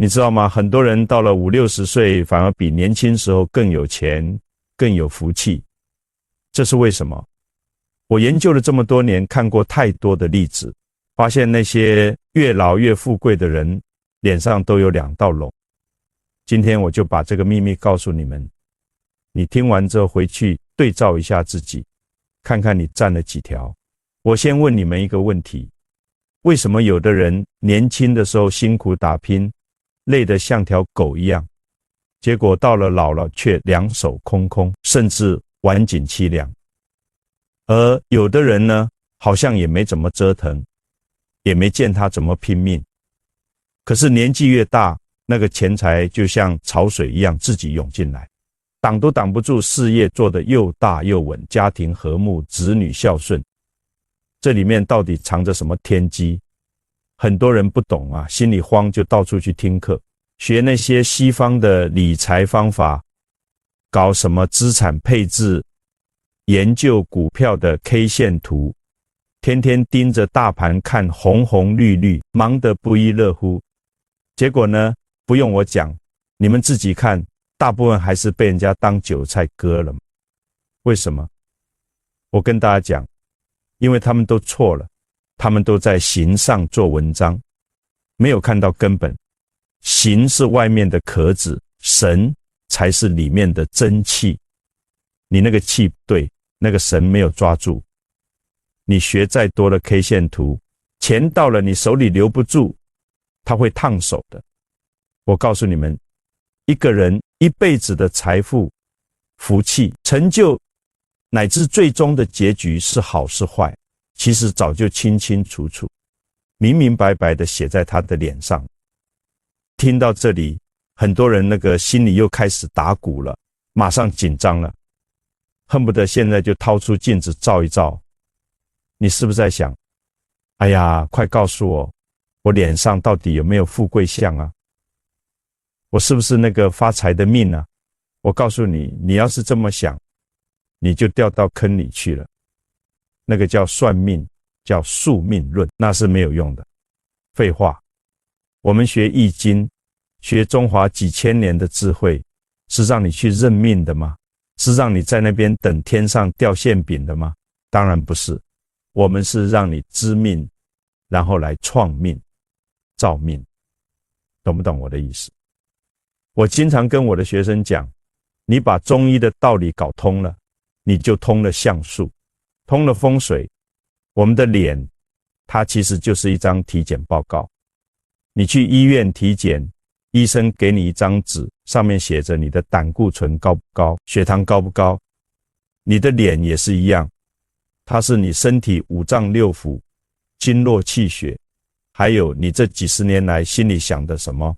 你知道吗？很多人到了50、60岁，反而比年轻时候更有钱，更有福气。这是为什么？我研究了这么多年，看过太多的例子，发现那些越老越富贵的人，脸上都有2道龙。今天我就把这个秘密告诉你们，你听完之后回去对照一下自己，看看你占了几条。我先问你们一个问题，为什么有的人年轻的时候辛苦打拼，累得像条狗一样，结果到了老了却2手空空，甚至晚景凄凉？而有的人呢，好像也没怎么折腾，也没见他怎么拼命，可是年纪越大，那个钱财就像潮水一样自己涌进来，挡都挡不住，事业做得又大又稳，家庭和睦，子女孝顺。这里面到底藏着什么天机？很多人不懂啊，心里慌，就到处去听课，学那些西方的理财方法，搞什么资产配置，研究股票的 K 线图，天天盯着大盘看红红绿绿，忙得不亦乐乎。结果呢，不用我讲，你们自己看，大部分还是被人家当韭菜割了。为什么？我跟大家讲，因为他们都错了，他们都在形上做文章，没有看到根本。形是外面的壳子，神才是里面的真气。你那个气不对，那个神没有抓住。你学再多的 K 线图，钱到了你手里留不住，它会烫手的。我告诉你们，一个人一辈子的财富、福气、成就，乃至最终的结局是好是坏，其实早就清清楚楚、明明白白地写在他的脸上。听到这里，很多人那个心里又开始打鼓了，马上紧张了，恨不得现在就掏出镜子照一照。你是不是在想，哎呀，快告诉我，我脸上到底有没有富贵相啊？我是不是那个发财的命啊？我告诉你，你要是这么想，你就掉到坑里去了。那个叫算命，叫宿命论，那是没有用的。废话，我们学易经，学中华几千年的智慧，是让你去认命的吗？是让你在那边等天上掉馅饼的吗？当然不是，我们是让你知命，然后来创命、造命。懂不懂我的意思？我经常跟我的学生讲，你把中医的道理搞通了，你就通了相术，通了风水。我们的脸，它其实就是一张体检报告。你去医院体检，医生给你一张纸，上面写着你的胆固醇高不高，血糖高不高。你的脸也是一样，它是你身体5脏6腑、经络气血，还有你这几十年来心里想的什么，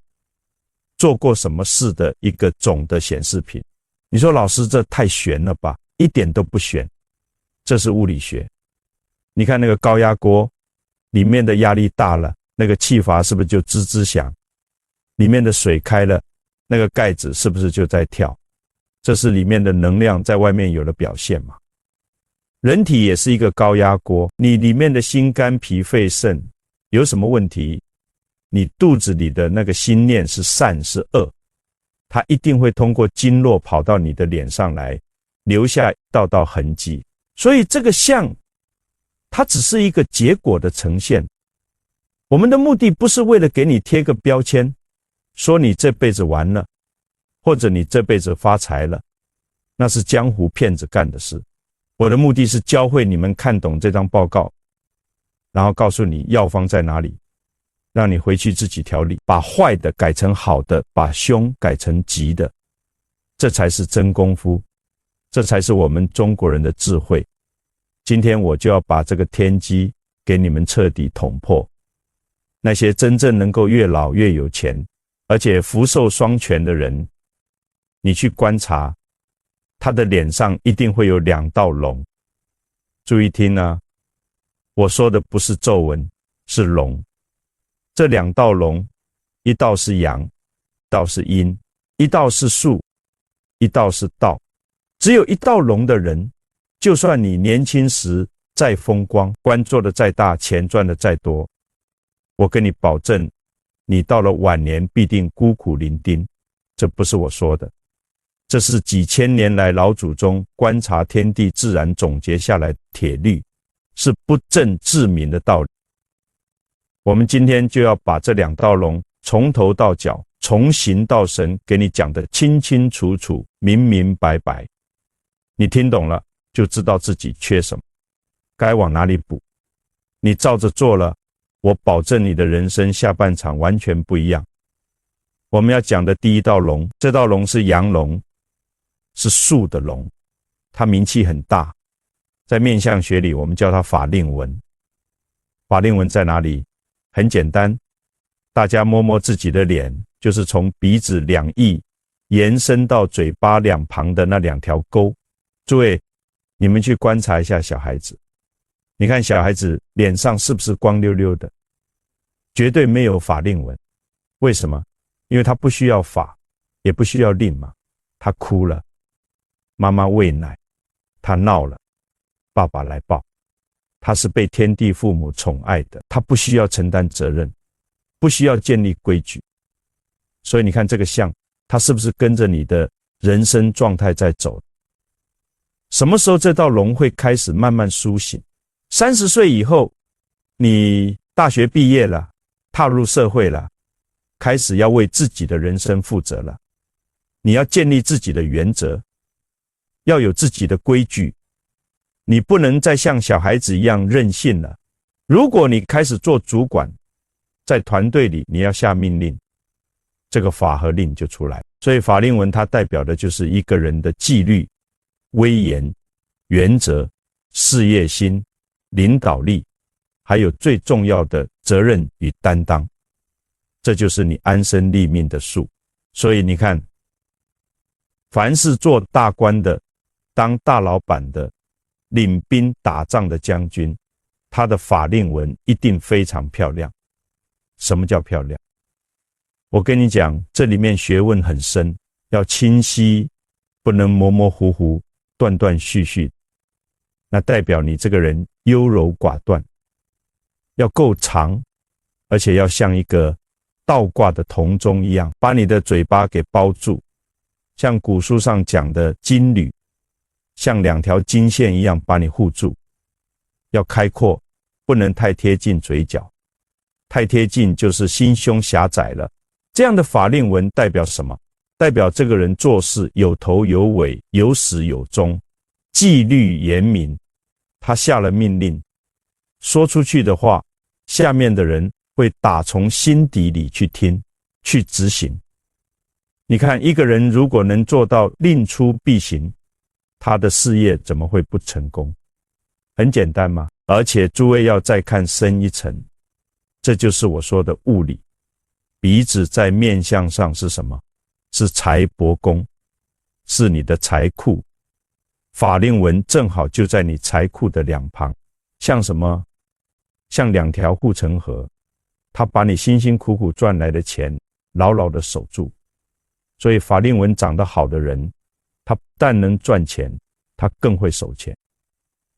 做过什么事的一个总的显示品。你说老师，这太玄了吧？一点都不玄，这是物理学。你看那个高压锅，里面的压力大了，那个气阀是不是就吱吱响？里面的水开了，那个盖子是不是就在跳？这是里面的能量在外面有了表现嘛。人体也是一个高压锅，你里面的心肝脾肺肾有什么问题，你肚子里的那个心念是善是恶，它一定会通过经络跑到你的脸上来，留下一道道痕迹。所以这个相，它只是一个结果的呈现。我们的目的不是为了给你贴个标签，说你这辈子完了，或者你这辈子发财了，那是江湖骗子干的事。我的目的是教会你们看懂这张报告，然后告诉你药方在哪里，让你回去自己调理，把坏的改成好的，把凶改成吉的，这才是真功夫，这才是我们中国人的智慧。今天我就要把这个天机给你们彻底捅破。那些真正能够越老越有钱，而且福寿双全的人，你去观察，他的脸上一定会有2道龙。注意听啊，我说的不是皱纹，是龙。这2道龙，一道是阳，一道是阴，一道是术，一道是道。只有一道龙的人，就算你年轻时再风光，官做的再大，钱赚的再多，我跟你保证，你到了晚年必定孤苦伶仃。这不是我说的，这是几千年来老祖宗观察天地自然总结下来的铁律，是不证自明的道理。我们今天就要把这2道龙从头到脚，从形到神给你讲得清清楚楚，明明白白。你听懂了，就知道自己缺什么，该往哪里补。你照着做了，我保证你的人生下半场完全不一样。我们要讲的第1道龙，这道龙是阳龙，是术的龙，它名气很大，在面相学里我们叫它法令纹。法令纹在哪里？很简单，大家摸摸自己的脸，就是从鼻子2翼延伸到嘴巴2旁的那2条沟。诸位，你们去观察一下小孩子，你看小孩子脸上是不是光溜溜的？绝对没有法令纹。为什么？因为他不需要法，也不需要令嘛。他哭了，妈妈喂奶；他闹了，爸爸来抱。他是被天地父母宠爱的，他不需要承担责任，不需要建立规矩。所以你看这个相，他是不是跟着你的人生状态在走？什么时候这道龙会开始慢慢苏醒？30岁以后，你大学毕业了，踏入社会了，开始要为自己的人生负责了。你要建立自己的原则，要有自己的规矩。你不能再像小孩子一样任性了。如果你开始做主管，在团队里你要下命令，这个法和令就出来。所以法令纹它代表的就是一个人的纪律、威严、原则、事业心、领导力，还有最重要的责任与担当。这就是你安身立命的术。所以你看，凡是做大官的、当大老板的、领兵打仗的将军，他的法令纹一定非常漂亮。什么叫漂亮？我跟你讲，这里面学问很深，要清晰，不能模模糊糊、断断续续。那代表你这个人优柔寡断，要够长，而且要像一个倒挂的铜钟一样，把你的嘴巴给包住，像古书上讲的金缕，像2条金线一样把你护住。要开阔，不能太贴近嘴角，太贴近就是心胸狭窄了。这样的法令纹代表什么？代表这个人做事有头有尾，有始有终，纪律严明。他下了命令，说出去的话，下面的人会打从心底里去听，去执行。你看，一个人如果能做到令出必行，他的事业怎么会不成功？很简单嘛。而且诸位要再看深一层，这就是我说的物理。鼻子在面相上是什么？是财帛宫，是你的财库。法令纹正好就在你财库的2旁，像什么？像2条护城河，它把你辛辛苦苦赚来的钱牢牢地守住。所以法令纹长得好的人，他不但能赚钱，他更会守钱。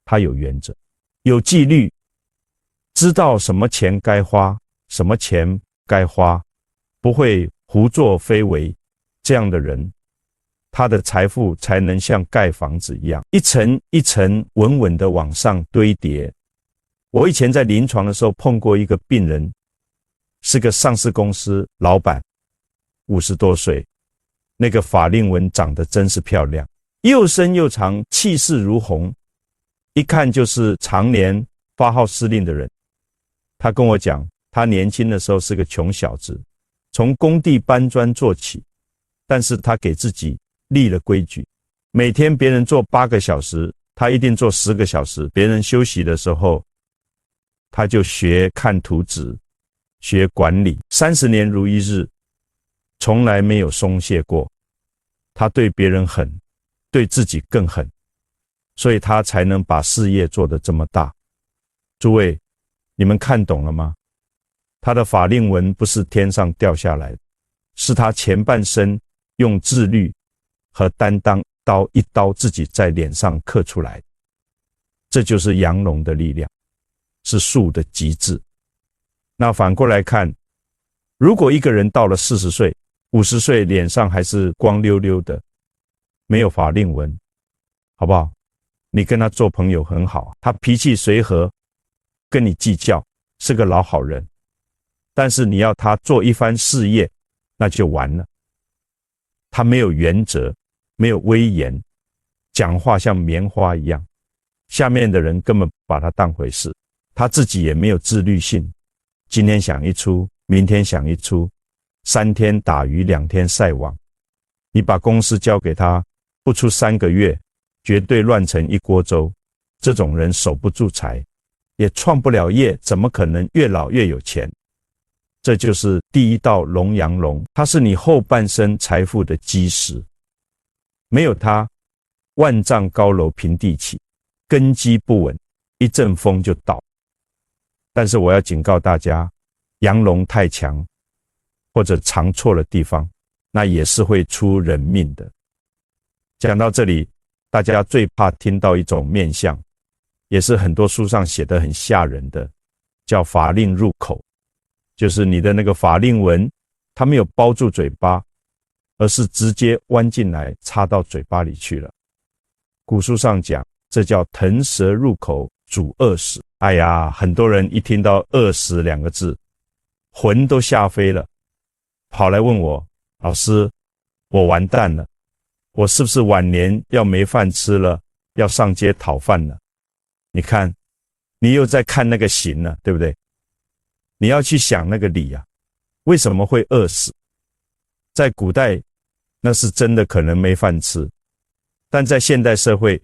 他有原则，有纪律，知道什么钱该花，什么钱该花，不会胡作非为。这样的人，他的财富才能像盖房子一样，一层一层稳稳地往上堆叠。我以前在临床的时候碰过一个病人，是个上市公司老板，50多岁，那个法令纹长得真是漂亮，又深又长，气势如虹，一看就是常年发号施令的人。他跟我讲，他年轻的时候是个穷小子，从工地搬砖做起，但是他给自己立了规矩，每天别人做8个小时，他一定做10个小时。别人休息的时候，他就学看图纸，学管理，30年如一日，从来没有松懈过。他对别人狠，对自己更狠，所以他才能把事业做得这么大。诸位，你们看懂了吗？他的法令纹不是天上掉下来的，是他前半生用自律和担当，刀一刀自己在脸上刻出来的。这就是阳龙的力量，是术的极致。那反过来看，如果一个人到了40岁、50岁，脸上还是光溜溜的，没有法令纹，好不好？你跟他做朋友很好，他脾气随和，跟你计较，是个老好人。但是你要他做一番事业，那就完了。他没有原则，没有威严，讲话像棉花一样，下面的人根本不把他当回事，他自己也没有自律性，今天想一出，明天想一出，3天打鱼2天晒网。你把公司交给他，不出3个月，绝对乱成一锅粥。这种人守不住财，也创不了业，怎么可能越老越有钱？这就是第一道龙阳龙，它是你后半生财富的基石。没有它，万丈高楼平地起，根基不稳，一阵风就倒。但是我要警告大家，阳龙太强，或者藏错了地方，那也是会出人命的。讲到这里，大家最怕听到一种面相，也是很多书上写得很吓人的，叫法令入口。就是你的那个法令纹，它没有包住嘴巴，而是直接弯进来插到嘴巴里去了。古书上讲，这叫腾蛇入口，主饿死。哎呀，很多人一听到饿死2个字，魂都吓飞了，跑来问我，老师，我完蛋了，我是不是晚年要没饭吃了，要上街讨饭了？你看，你又在看那个形了，对不对？你要去想那个理啊，为什么会饿死？在古代，那是真的可能没饭吃，但在现代社会，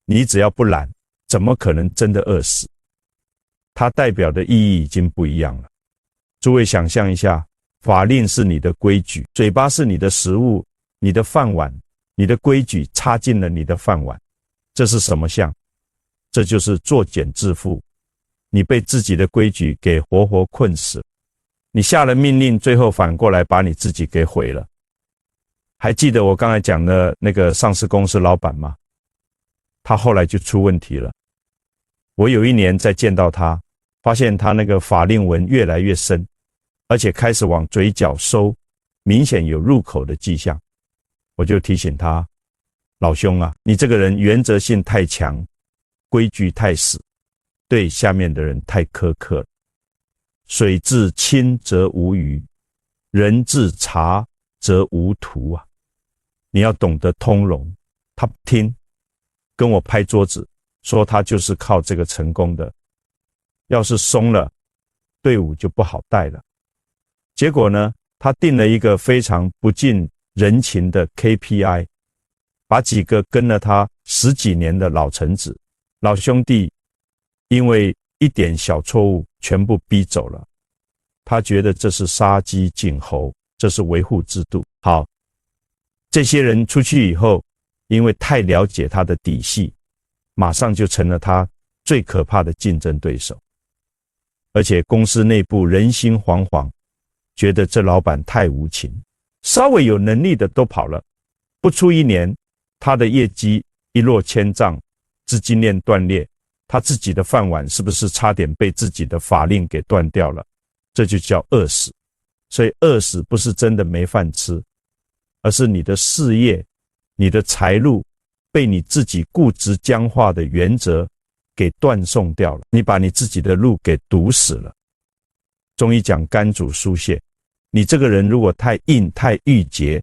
你只要不懒，怎么可能真的饿死？它代表的意义已经不一样了。诸位想象一下，法令是你的规矩，嘴巴是你的食物，你的饭碗，你的规矩插进了你的饭碗，这是什么相？这就是作茧自缚。你被自己的规矩给活活困死，你下了命令，最后反过来把你自己给毁了。还记得我刚才讲的那个上市公司老板吗？他后来就出问题了。我有一年再见到他，发现他那个法令纹越来越深，而且开始往嘴角收，明显有入口的迹象。我就提醒他，老兄啊，你这个人原则性太强，规矩太死，对下面的人太苛刻了。水至清则无鱼，人至察则无徒啊！你要懂得通融。他不听，跟我拍桌子，说他就是靠这个成功的。要是松了，队伍就不好带了。结果呢，他定了一个非常不近人情的 KPI， 把几个跟了他10几年的老臣子、老兄弟，因为一点小错误全部逼走了。他觉得这是杀鸡儆猴，这是维护制度。好，这些人出去以后，因为太了解他的底细，马上就成了他最可怕的竞争对手。而且公司内部人心惶惶，觉得这老板太无情，稍微有能力的都跑了。不出1年，他的业绩一落千丈，资金链断裂，他自己的饭碗是不是差点被自己的法令给断掉了？这就叫饿死。所以饿死不是真的没饭吃，而是你的事业、你的财路被你自己固执僵化的原则给断送掉了，你把你自己的路给堵死了。中医讲肝主疏泄，你这个人如果太硬太郁结，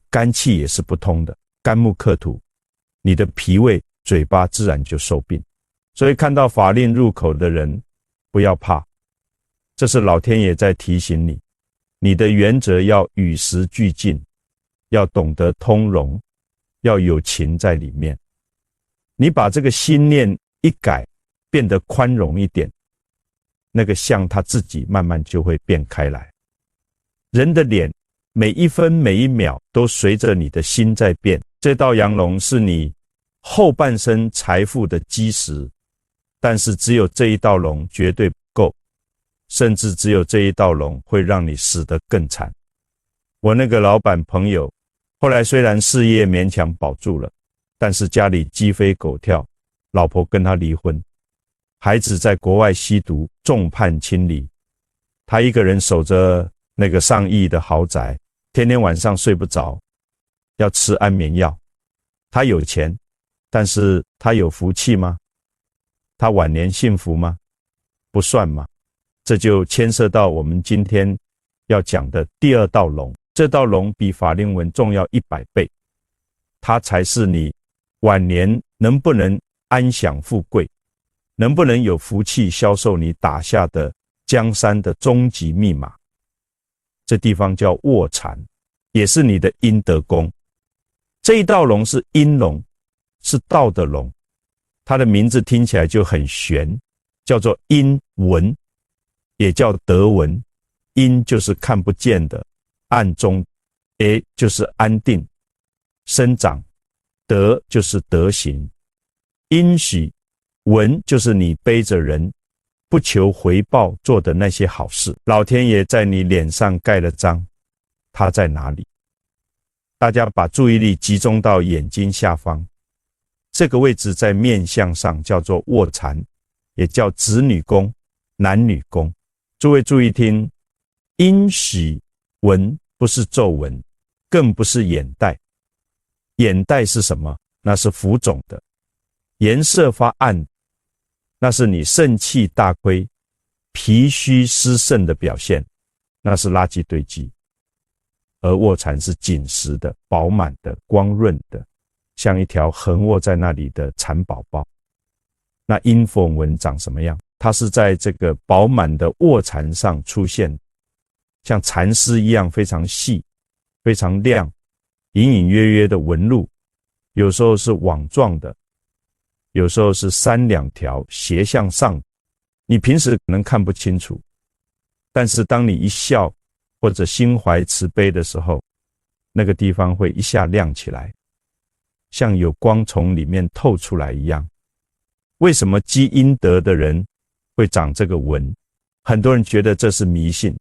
肝气也是不通的，肝木克土，你的脾胃嘴巴自然就受病。所以看到法令入口的人，不要怕，这是老天爷在提醒你，你的原则要与时俱进，要懂得通融，要有情在里面。你把这个心念一改，变得宽容一点，那个相他自己慢慢就会变开来。人的脸每一分每一秒都随着你的心在变，这道阳龙是你后半生财富的基石，但是只有这一道龙绝对不够，甚至只有这一道龙会让你死得更惨。我那个老板朋友后来虽然事业勉强保住了，但是家里鸡飞狗跳，老婆跟他离婚，孩子在国外吸毒，众叛亲离，他一个人守着那个上亿的豪宅，天天晚上睡不着，要吃安眠药。他有钱，但是他有福气吗？他晚年幸福吗？不算嘛。这就牵涉到我们今天要讲的第二道龙。这道龙比法令纹重要100倍，它才是你晚年能不能安享富贵，能不能有福气销售你打下的江山的终极密码。这地方叫卧蚕，也是你的阴德宫。这一道龙是阴龙，是道的龙，它的名字听起来就很玄，叫做阴纹，也叫德纹。阴就是看不见的，暗中，就是安定生长，德就是德行，阴喜文就是你背着人不求回报做的那些好事，老天爷在你脸上盖了章，他在哪里？大家把注意力集中到眼睛下方，这个位置在面相上叫做卧蚕，也叫子女宫、男女宫。诸位注意听，阴喜纹不是皱纹，更不是眼袋。眼袋是什么？那是浮肿的，颜色发暗，那是你肾气大亏、脾虚湿肾的表现，那是垃圾堆积。而卧蚕是紧实的、饱满的、光润的，像一条横卧在那里的蚕宝宝。那阴缝纹长什么样？它是在这个饱满的卧蚕上出现，像蚕丝一样非常细、非常亮，隐隐约约的纹路，有时候是网状的，有时候是3、2条斜向上，你平时可能看不清楚，但是当你一笑或者心怀慈悲的时候，那个地方会一下亮起来，像有光从里面透出来一样。为什么积阴德的人会长这个纹？很多人觉得这是迷信，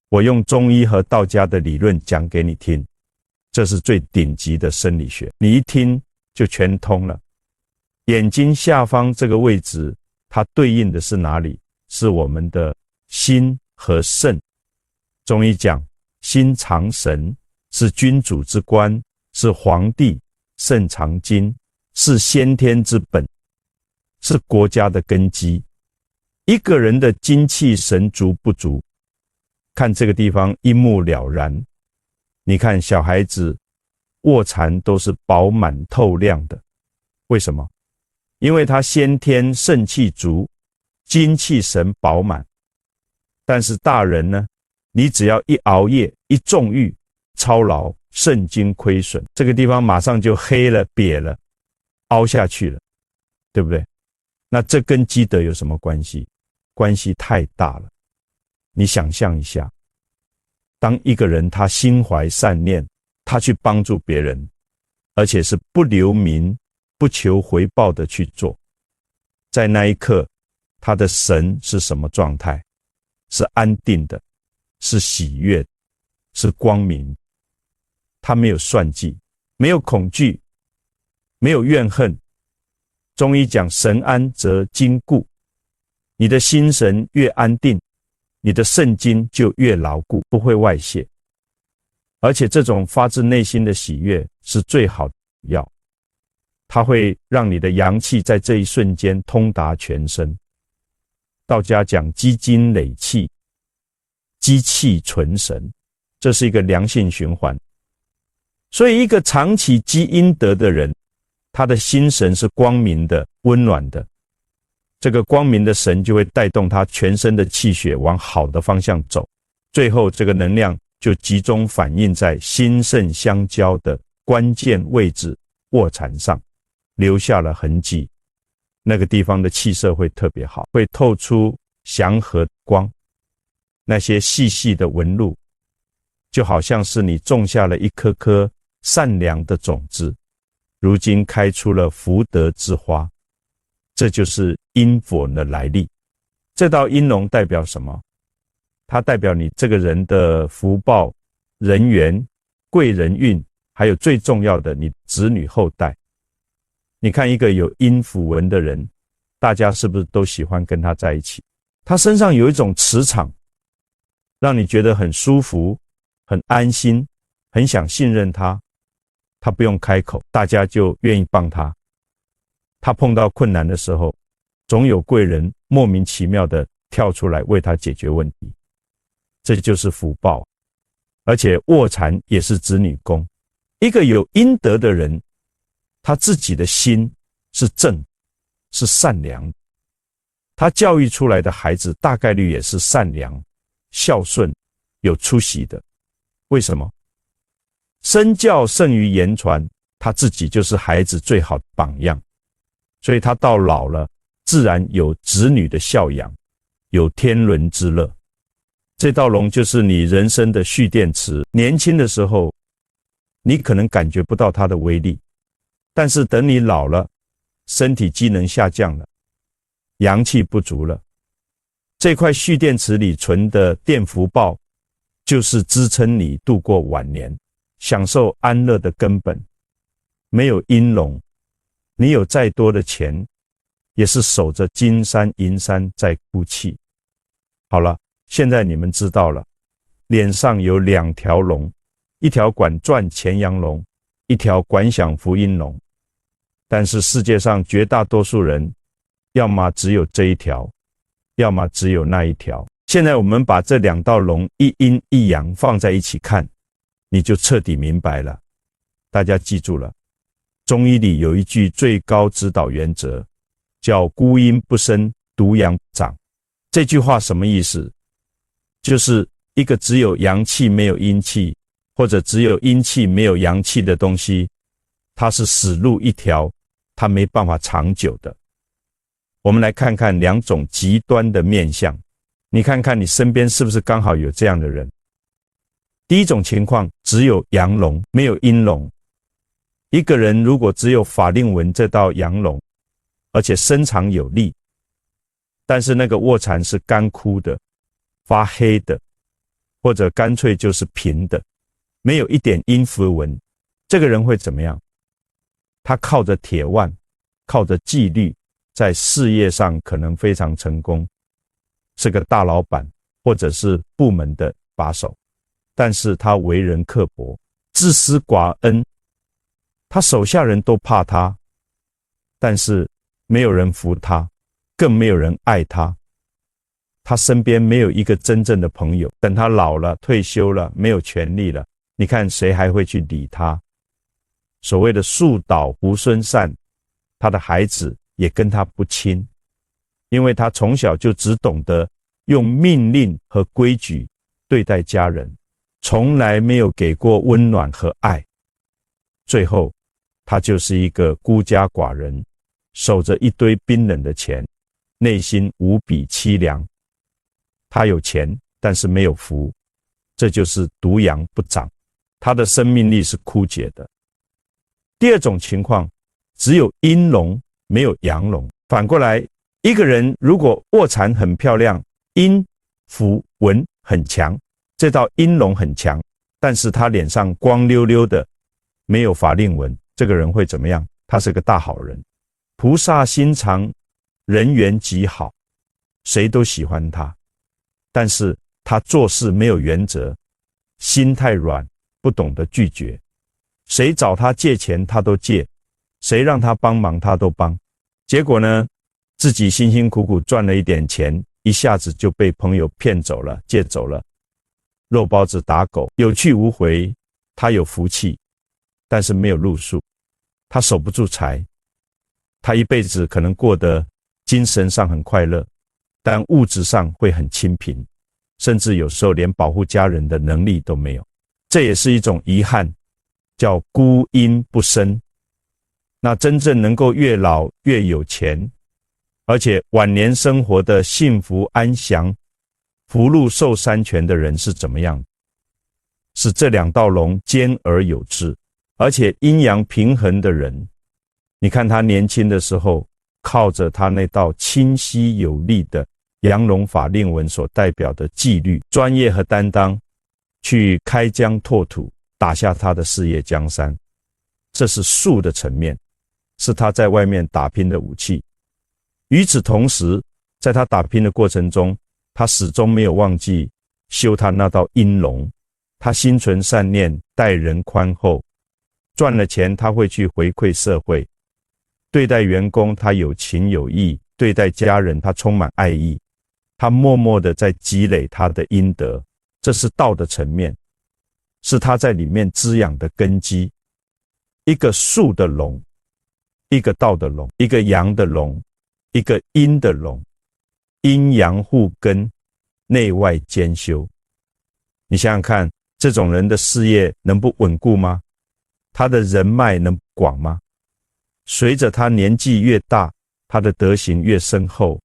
我用中医和道家的理论讲给你听，这是最顶级的生理学，你一听就全通了。眼睛下方这个位置，它对应的是哪里？是我们的心和肾。中医讲心藏神，是君主之官，是皇帝，肾藏精，是先天之本，是国家的根基。一个人的精气神足不足，看这个地方一目了然。你看小孩子卧蚕都是饱满透亮的，为什么？因为他先天肾气足，精气神饱满。但是大人呢，你只要一熬夜、一纵欲、操劳，肾精亏损，这个地方马上就黑了、瘪了、凹下去了，对不对？那这跟积德有什么关系？关系太大了。你想象一下，当一个人他心怀善念，他去帮助别人，而且是不留名、不求回报的去做，在那一刻，他的神是什么状态？是安定的，是喜悦，是光明。他没有算计，没有恐惧，没有怨恨。中医讲神安则筋固，你的心神越安定，你的肾精就越牢固，不会外泄。而且这种发自内心的喜悦是最好的药，它会让你的阳气在这一瞬间通达全身。道家讲积精累气，积气存神，这是一个良性循环。所以一个长期积阴德的人，他的心神是光明的、温暖的，这个光明的神就会带动他全身的气血往好的方向走，最后这个能量就集中反映在心肾相交的关键位置卧蚕上，留下了痕迹。那个地方的气色会特别好，会透出祥和光，那些细细的纹路就好像是你种下了一颗颗善良的种子，如今开出了福德之花。这就是阴符的来历。这道阴龙代表什么？它代表你这个人的福报、人缘、贵人运，还有最重要的你子女后代。你看一个有阴符纹的人，大家是不是都喜欢跟他在一起？他身上有一种磁场，让你觉得很舒服、很安心、很想信任他。他不用开口，大家就愿意帮他。他碰到困难的时候，总有贵人莫名其妙的跳出来为他解决问题。这就是福报。而且卧蚕也是子女宫。一个有阴德的人，他自己的心是正，是善良，他教育出来的孩子大概率也是善良、孝顺、有出息的。为什么？身教胜于言传，他自己就是孩子最好的榜样，所以他到老了，自然有子女的孝养，有天伦之乐。这道龙就是你人生的蓄电池，年轻的时候，你可能感觉不到它的威力，但是等你老了，身体机能下降了，阳气不足了，这块蓄电池里存的电福报，就是支撑你度过晚年，享受安乐的根本。没有阴龙，你有再多的钱，也是守着金山银山在哭泣。好了，现在你们知道了，脸上有2条龙，一条管赚钱阳龙，一条管享福音龙。但是世界上绝大多数人，要么只有这一条，要么只有那一条。现在我们把这2道龙一阴一阳放在一起看，你就彻底明白了。大家记住了，中医里有一句最高指导原则，叫孤阴不生，独阳不长。这句话什么意思？就是一个只有阳气没有阴气，或者只有阴气没有阳气的东西，它是死路一条，它没办法长久的。我们来看看2种极端的面相，你看看你身边是不是刚好有这样的人。第一种情况，只有阳龙没有阴龙。一个人如果只有法令纹这道阳龙，而且身长有力，但是那个卧蚕是干枯的、发黑的，或者干脆就是平的，没有一点阴符纹，这个人会怎么样？他靠着铁腕，靠着纪律，在事业上可能非常成功，是个大老板，或者是部门的把手，但是他为人刻薄，自私寡恩，他手下人都怕他，但是没有人服他，更没有人爱他。他身边没有一个真正的朋友，等他老了、退休了、没有权利了，你看谁还会去理他？所谓的树倒猢狲散，他的孩子也跟他不亲，因为他从小就只懂得用命令和规矩对待家人，从来没有给过温暖和爱。最后他就是一个孤家寡人，守着一堆冰冷的钱，内心无比凄凉。他有钱，但是没有福，这就是独阳不长，他的生命力是枯竭的。第二种情况，只有阴龙没有阳龙。反过来，一个人如果卧蚕很漂亮，阴符纹很强，这道阴龙很强，但是他脸上光溜溜的，没有法令纹，这个人会怎么样？他是个大好人，菩萨心肠，人缘极好，谁都喜欢他。但是他做事没有原则，心太软，不懂得拒绝，谁找他借钱他都借，谁让他帮忙他都帮，结果呢，自己辛辛苦苦赚了一点钱，一下子就被朋友骗走了，借走了，肉包子打狗，有去无回。他有福气，但是没有路数，他守不住财，他一辈子可能过得精神上很快乐，但物质上会很清贫，甚至有时候连保护家人的能力都没有。这也是一种遗憾，叫孤阴不生。那真正能够越老越有钱，而且晚年生活的幸福安详、福禄寿三全的人是怎么样？是这2道龙兼而有之，而且阴阳平衡的人。你看他年轻的时候，靠着他那道清晰有力的阳龙法令纹所代表的纪律、专业和担当，去开疆拓土，打下他的事业江山。这是术的层面，是他在外面打拼的武器。与此同时，在他打拼的过程中，他始终没有忘记修他那道阴龙。他心存善念，待人宽厚，赚了钱他会去回馈社会，对待员工他有情有义，对待家人他充满爱意，他默默的在积累他的阴德，这是道的层面，是他在里面滋养的根基。一个树的龙，一个道的龙，一个阳的龙，一个阴的龙，阴阳互根，内外兼修。你想想看，这种人的事业能不稳固吗？他的人脉能不广吗？随着他年纪越大，他的德行越深厚，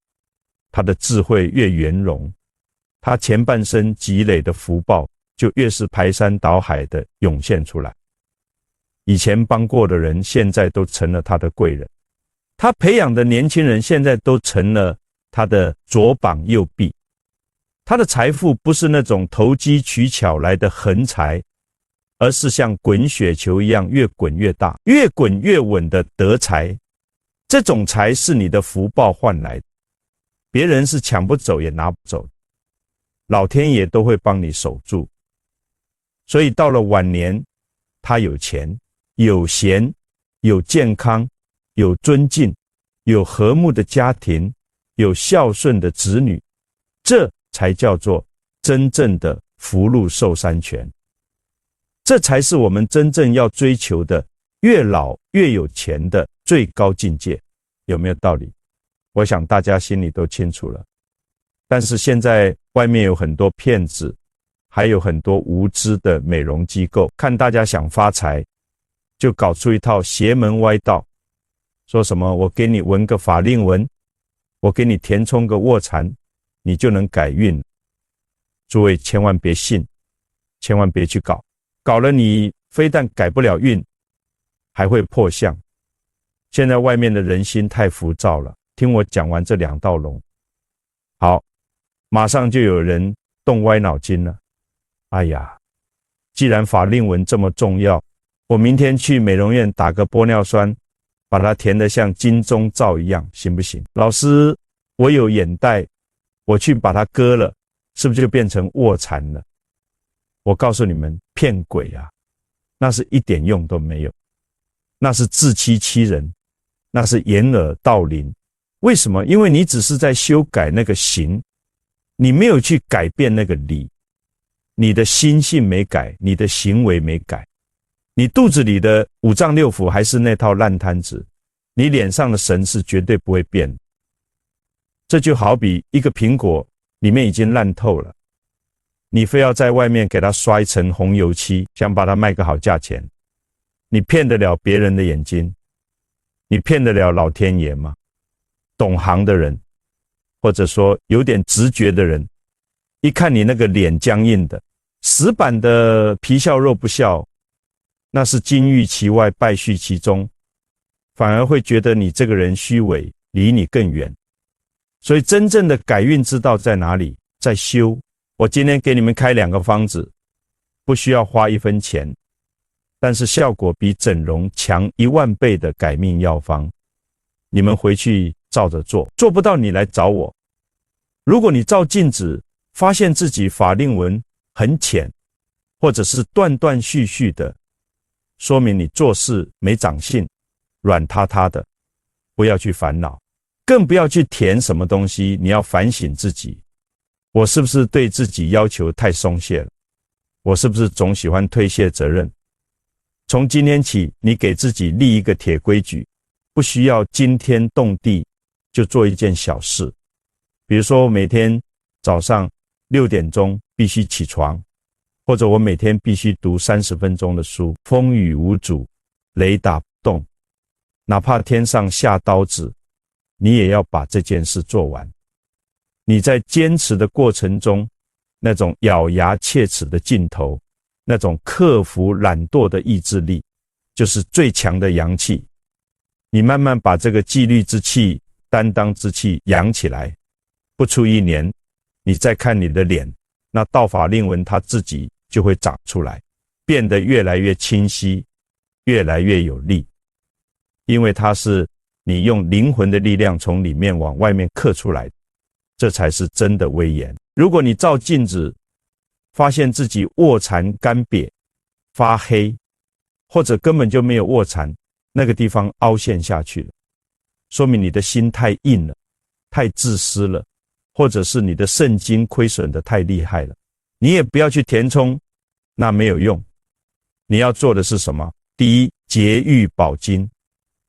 他的智慧越圆融，他前半生积累的福报就越是排山倒海的涌现出来。以前帮过的人，现在都成了他的贵人，他培养的年轻人现在都成了他的左膀右臂。他的财富不是那种投机取巧来的横财，而是像滚雪球一样越滚越大，越滚越稳的得财。这种财是你的福报换来的，别人是抢不走也拿不走，老天爷都会帮你守住。所以到了晚年，他有钱有闲有健康有尊敬有和睦的家庭有孝顺的子女，这才叫做真正的福禄寿三全。这才是我们真正要追求的越老越有钱的最高境界。有没有道理？我想大家心里都清楚了。但是现在外面有很多骗子，还有很多无知的美容机构，看大家想发财，就搞出一套邪门歪道，说什么我给你纹个法令纹，我给你填充个卧蚕，你就能改运。诸位千万别信，千万别去搞，搞了你非但改不了运，还会破相。现在外面的人心太浮躁了，听我讲完这两道龙，好，马上就有人动歪脑筋了。哎呀，既然法令纹这么重要，我明天去美容院打个玻尿酸，把它填得像金钟罩一样，行不行？老师，我有眼袋，我去把它割了，是不是就变成卧蚕了？我告诉你们，骗鬼啊，那是一点用都没有，那是自欺欺人，那是掩耳盗铃。为什么？因为你只是在修改那个形，你没有去改变那个理。你的心性没改，你的行为没改，你肚子里的五脏六腑还是那套烂摊子，你脸上的神是绝对不会变。这就好比一个苹果里面已经烂透了，你非要在外面给它刷一层红油漆，想把它卖个好价钱，你骗得了别人的眼睛？你骗得了老天爷吗？懂行的人，或者说有点直觉的人，一看你那个脸僵硬的，死板的皮笑肉不笑，那是金玉其外败絮其中，反而会觉得你这个人虚伪，离你更远。所以真正的改运之道在哪里？在修。我今天给你们开2个方子，不需要花1分钱，但是效果比整容强10000倍的改命药方。你们回去照着做，做不到你来找我。如果你照镜子发现自己法令纹很浅，或者是断断续续的，说明你做事没长性，软塌塌的，不要去烦恼，更不要去填什么东西。你要反省自己，我是不是对自己要求太松懈了？我是不是总喜欢推卸责任？从今天起，你给自己立一个铁规矩，不需要惊天动地，就做一件小事。比如说每天早上6点钟必须起床，或者我每天必须读30分钟的书，风雨无阻，雷打不动，哪怕天上下刀子，你也要把这件事做完。你在坚持的过程中，那种咬牙切齿的劲头，那种克服懒惰的意志力，就是最强的阳气。你慢慢把这个纪律之气、担当之气养起来，不出1年，你再看你的脸，那道法令纹它自己就会长出来，变得越来越清晰，越来越有力。因为它是你用灵魂的力量从里面往外面刻出来的，这才是真的威严。如果你照镜子发现自己卧蚕干瘪、发黑，或者根本就没有卧蚕，那个地方凹陷下去了，说明你的心太硬了，太自私了，或者是你的肾精亏损的太厉害了。你也不要去填充，那没有用。你要做的是什么？第一，节欲保精，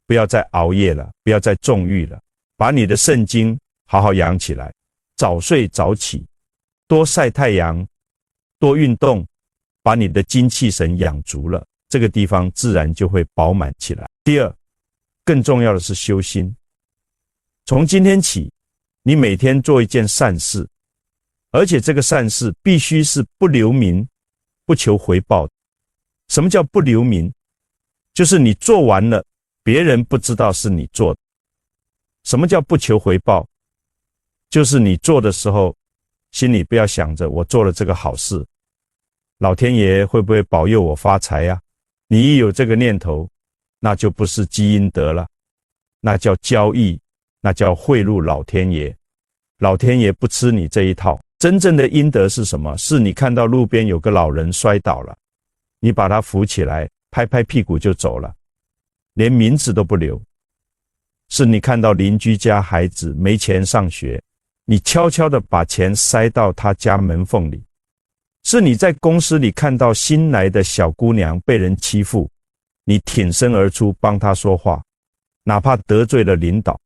不要再熬夜了，不要再纵欲了，把你的肾精好好养起来，早睡早起，多晒太阳，多运动，把你的精气神养足了，这个地方自然就会饱满起来。第二，更重要的是修心。从今天起，你每天做一件善事，而且这个善事必须是不留名、不求回报的。什么叫不留名？就是你做完了，别人不知道是你做的。什么叫不求回报？就是你做的时候，心里不要想着我做了这个好事，老天爷会不会保佑我发财呀？你一有这个念头，那就不是积阴德了，那叫交易，那叫贿赂老天爷。老天爷不吃你这一套。真正的阴德是什么？是你看到路边有个老人摔倒了，你把他扶起来，拍拍屁股就走了，连名字都不留。是你看到邻居家孩子没钱上学，你悄悄地把钱塞到他家门缝里。是你在公司里看到新来的小姑娘被人欺负，你挺身而出帮她说话，哪怕得罪了领导。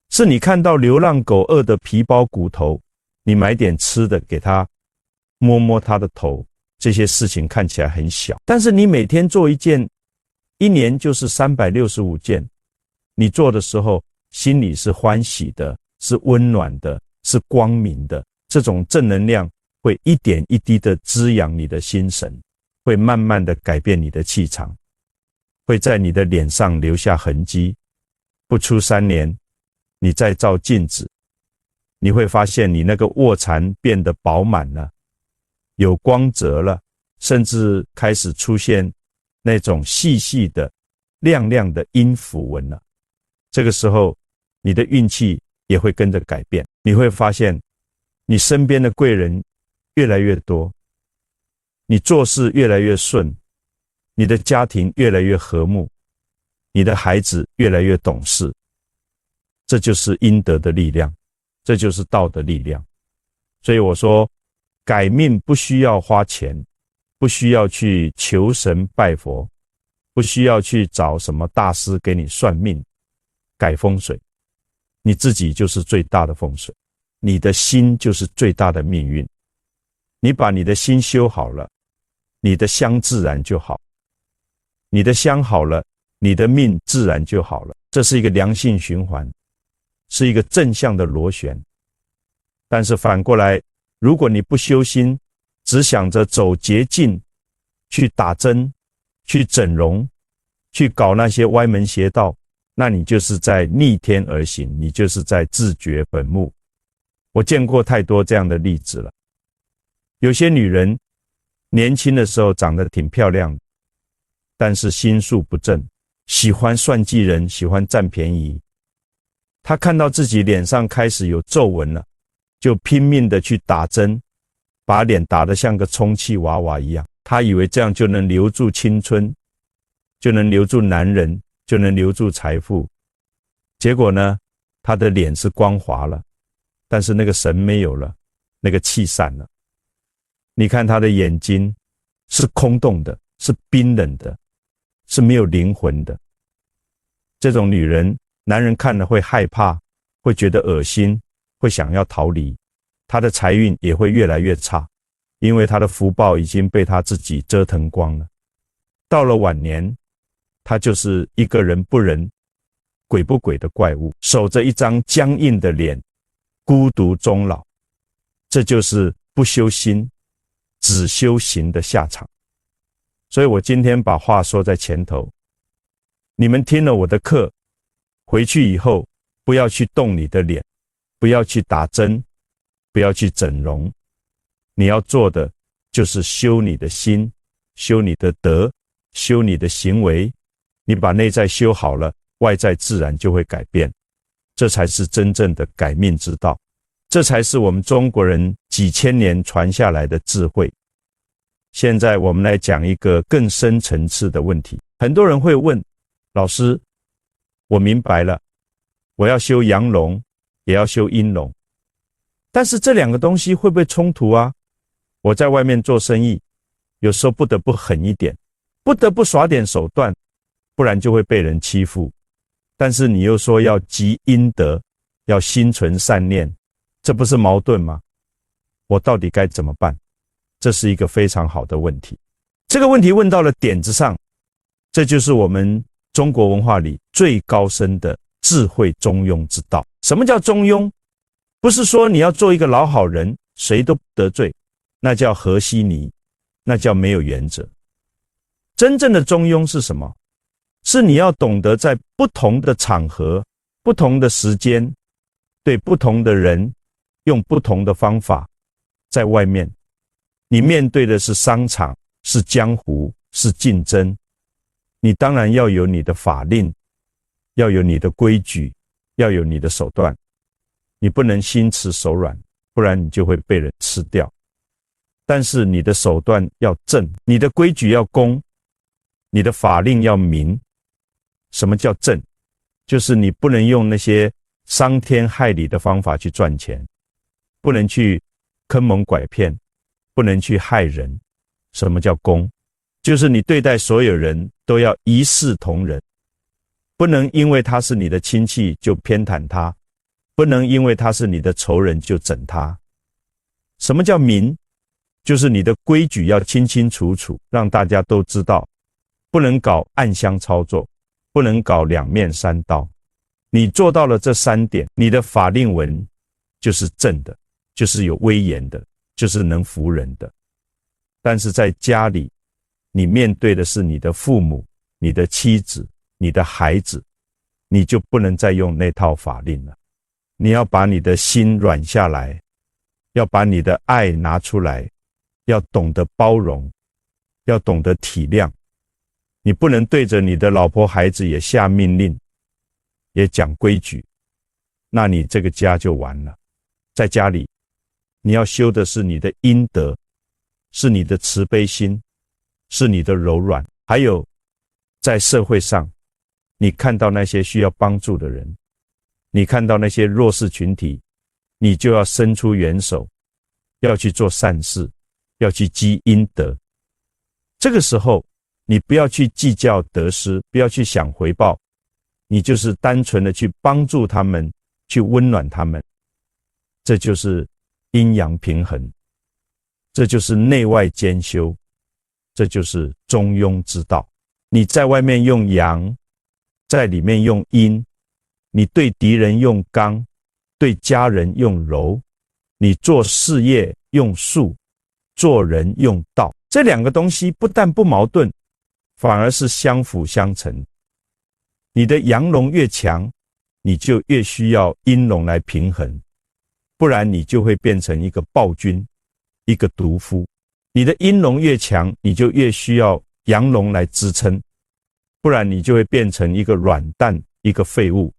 是你看到流浪狗饿得皮包骨头，你买点吃的给他，摸摸他的头。这些事情看起来很小，但是你每天做一件，一年就是365件，你做的时候心里是欢喜的，是温暖的，是光明的。这种正能量会一点一滴的滋养你的心神，会慢慢的改变你的气场，会在你的脸上留下痕迹。不出3年，你再照镜子，你会发现你那个卧蚕变得饱满了，有光泽了，甚至开始出现那种细细的亮亮的阴符纹了。这个时候你的运气也会跟着改变，你会发现你身边的贵人越来越多，你做事越来越顺，你的家庭越来越和睦，你的孩子越来越懂事。这就是阴德的力量，这就是道的力量。所以我说，改命不需要花钱，不需要去求神拜佛，不需要去找什么大师给你算命改风水，你自己就是最大的风水，你的心就是最大的命运。你把你的心修好了，你的香自然就好，你的香好了，你的命自然就好了。这是一个良性循环，是一个正向的螺旋。但是反过来，如果你不修心，只想着走捷径，去打针，去整容，去搞那些歪门邪道，那你就是在逆天而行，你就是在自绝本目。我见过太多这样的例子了。有些女人年轻的时候长得挺漂亮的，但是心术不正，喜欢算计人，喜欢占便宜。她看到自己脸上开始有皱纹了，就拼命的去打针，把脸打得像个充气娃娃一样。她以为这样就能留住青春，就能留住男人，就能留住财富。结果呢，她的脸是光滑了，但是那个神没有了，那个气散了。你看她的眼睛是空洞的，是冰冷的，是没有灵魂的。这种女人，男人看了会害怕，会觉得恶心，会想要逃离。她的财运也会越来越差，因为她的福报已经被她自己折腾光了。到了晚年，她就是一个人不人，鬼不鬼的怪物，守着一张僵硬的脸，孤独终老。这就是不修心，只修行的下场。所以我今天把话说在前头，你们听了我的课，回去以后不要去动你的脸，不要去打针，不要去整容。你要做的就是修你的心，修你的德，修你的行为。你把内在修好了，外在自然就会改变。这才是真正的改命之道，这才是我们中国人几千年传下来的智慧。现在我们来讲一个更深层次的问题。很多人会问，老师，我明白了，我要修阳龙，也要修阴龙，但是这两个东西会不会冲突啊？我在外面做生意，有时候不得不狠一点，不得不耍点手段，不然就会被人欺负。但是你又说要积阴德，要心存善念，这不是矛盾吗？我到底该怎么办？这是一个非常好的问题。这个问题问到了点子上，这就是我们中国文化里最高深的智慧中庸之道。什么叫中庸？不是说你要做一个老好人，谁都不得罪，那叫和稀泥，那叫没有原则。真正的中庸是什么？是你要懂得在不同的场合、不同的时间，对不同的人，用不同的方法。在外面，你面对的是商场，是江湖，是竞争，你当然要有你的法令，要有你的规矩，要有你的手段，你不能心慈手软，不然你就会被人吃掉。但是你的手段要正，你的规矩要公，你的法令要明。什么叫正？就是你不能用那些伤天害理的方法去赚钱，不能去坑蒙拐骗，不能去害人。什么叫公？就是你对待所有人都要一视同仁，不能因为他是你的亲戚就偏袒他，不能因为他是你的仇人就整他。什么叫明？就是你的规矩要清清楚楚，让大家都知道，不能搞暗箱操作，不能搞两面三刀。你做到了这三点，你的法令纹就是正的，就是有威严的，就是能服人的。但是在家里，你面对的是你的父母、你的妻子、你的孩子，你就不能再用那套法令了。你要把你的心软下来，要把你的爱拿出来，要懂得包容，要懂得体谅。你不能对着你的老婆孩子也下命令，也讲规矩，那你这个家就完了。在家里，你要修的是你的阴德，是你的慈悲心，是你的柔软。还有在社会上，你看到那些需要帮助的人，你看到那些弱势群体，你就要伸出援手，要去做善事，要去积阴德。这个时候你不要去计较得失，不要去想回报，你就是单纯的去帮助他们，去温暖他们。这就是阴阳平衡，这就是内外兼修，这就是中庸之道。你在外面用阳，在里面用阴，你对敌人用刚，对家人用柔，你做事业用术，做人用道。这两个东西不但不矛盾，反而是相辅相成。你的阳龙越强，你就越需要阴龙来平衡，不然你就会变成一个暴君，一个毒夫。你的阴龙越强，你就越需要阳龙来支撑，不然你就会变成一个软蛋，一个废物。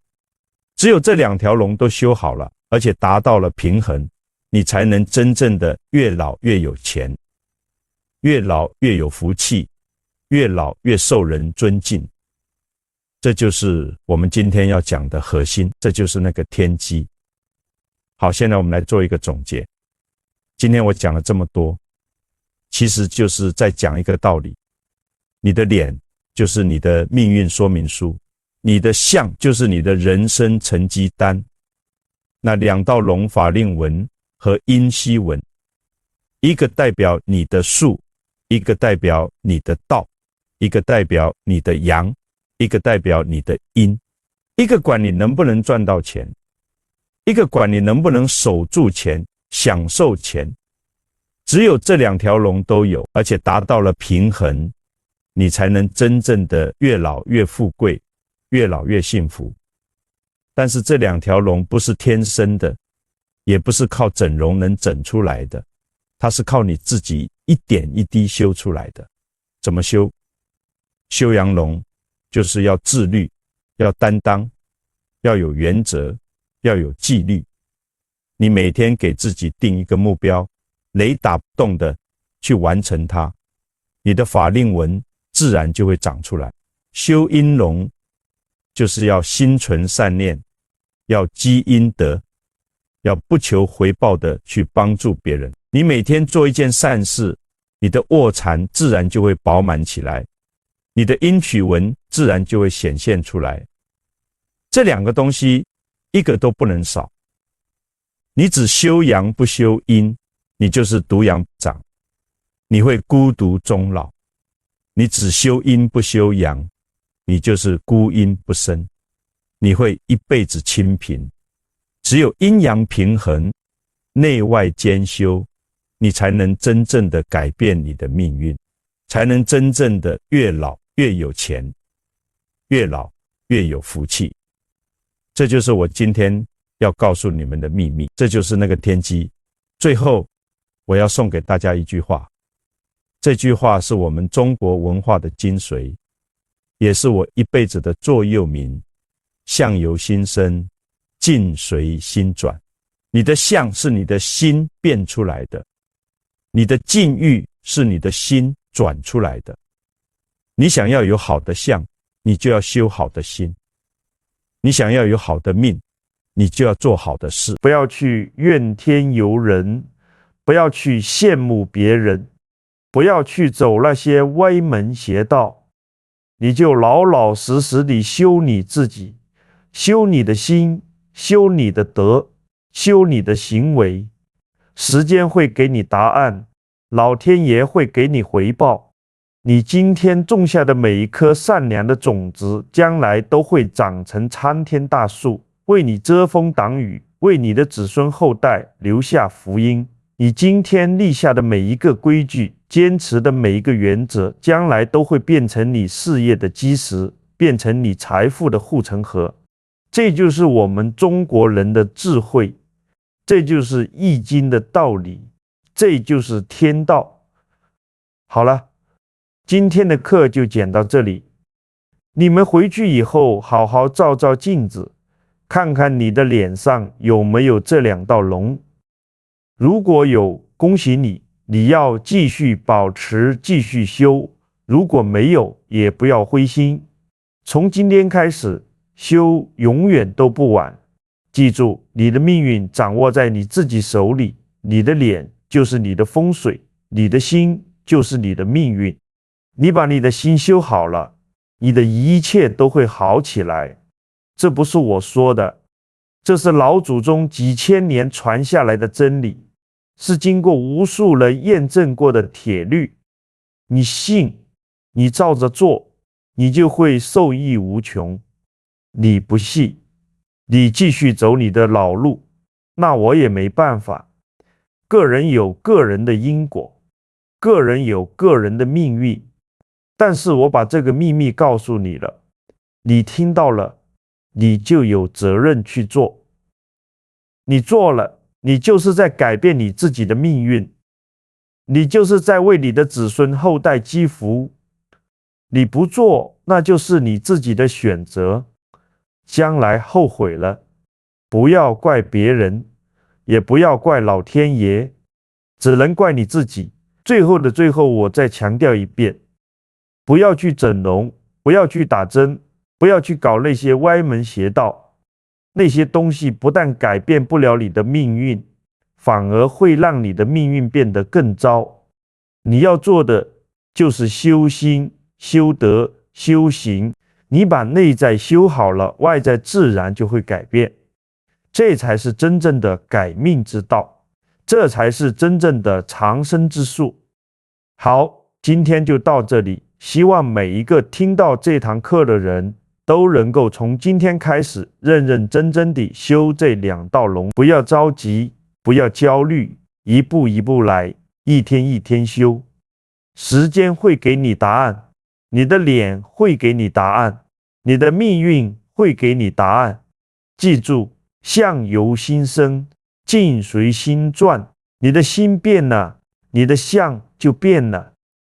只有这两条龙都修好了，而且达到了平衡，你才能真正的越老越有钱，越老越有福气，越老越受人尊敬。这就是我们今天要讲的核心，这就是那个天机。好，现在我们来做一个总结。今天我讲了这么多，其实就是在讲一个道理。你的脸就是你的命运说明书，你的相就是你的人生成绩单。那两道龙法令纹和阴息纹，一个代表你的术，一个代表你的道，一个代表你的阳，一个代表你的阴。一个管你能不能赚到钱，一个管你能不能守住钱，享受钱。只有这两条龙都有，而且达到了平衡，你才能真正的越老越富贵，越老越幸福。但是这两条龙不是天生的，也不是靠整容能整出来的，它是靠你自己一点一滴修出来的。怎么修？修阳龙就是要自律，要担当，要有原则，要有纪律。你每天给自己定一个目标，雷打不动的去完成它，你的法令纹自然就会长出来。修阴龙就是要心存善念，要积阴德，要不求回报的去帮助别人。你每天做一件善事，你的卧蚕自然就会饱满起来，你的阴曲纹自然就会显现出来。这两个东西一个都不能少。你只修阳不修阴，你就是独阳长，你会孤独终老。你只修阴不修阳，你就是孤阴不生，你会一辈子清贫。只有阴阳平衡，内外兼修，你才能真正的改变你的命运，才能真正的越老越有钱，越老越有福气。这就是我今天要告诉你们的秘密，这就是那个天机。最后我要送给大家一句话，这句话是我们中国文化的精髓，也是我一辈子的座右铭：相由心生，境随心转。你的相是你的心变出来的，你的境遇是你的心转出来的。你想要有好的相，你就要修好的心；你想要有好的命，你就要做好的事。不要去怨天尤人，不要去羡慕别人，不要去走那些歪门邪道，你就老老实实地修你自己，修你的心，修你的德，修你的行为。时间会给你答案，老天爷会给你回报。你今天种下的每一颗善良的种子，将来都会长成参天大树，为你遮风挡雨，为你的子孙后代留下福音。你今天立下的每一个规矩，坚持的每一个原则，将来都会变成你事业的基石，变成你财富的护城河。这就是我们中国人的智慧，这就是易经的道理，这就是天道。好了，今天的课就讲到这里。你们回去以后好好照照镜子，看看你的脸上有没有这两道龙。如果有，恭喜你，你要继续保持，继续修；如果没有，也不要灰心。从今天开始，修永远都不晚。记住，你的命运掌握在你自己手里，你的脸就是你的风水，你的心就是你的命运。你把你的心修好了，你的一切都会好起来。这不是我说的，这是老祖宗几千年传下来的真理，是经过无数人验证过的铁律。你信，你照着做，你就会受益无穷。你不信，你继续走你的老路，那我也没办法。个人有个人的因果，个人有个人的命运。但是我把这个秘密告诉你了，你听到了，你就有责任去做。你做了，你就是在改变你自己的命运，你就是在为你的子孙后代积福。你不做，那就是你自己的选择，将来后悔了，不要怪别人，也不要怪老天爷，只能怪你自己。最后的最后，我再强调一遍，不要去整容，不要去打针，不要去搞那些歪门邪道。那些东西不但改变不了你的命运，反而会让你的命运变得更糟。你要做的就是修心、修德、修行。你把内在修好了，外在自然就会改变。这才是真正的改命之道，这才是真正的长生之术。好，今天就到这里。希望每一个听到这堂课的人都能够从今天开始认认真真地修这两道龙。不要着急，不要焦虑，一步一步来，一天一天修。时间会给你答案，你的脸会给你答案，你的命运会给你答案。记住，相由心生，境随心转。你的心变了，你的相就变了，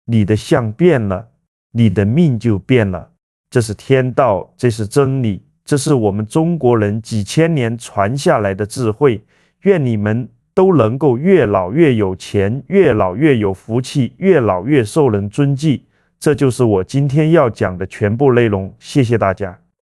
你的相变了，你的命就变了。这是天道，这是真理，这是我们中国人几千年传下来的智慧。愿你们都能够越老越有钱，越老越有福气，越老越受人尊敬。这就是我今天要讲的全部内容，谢谢大家。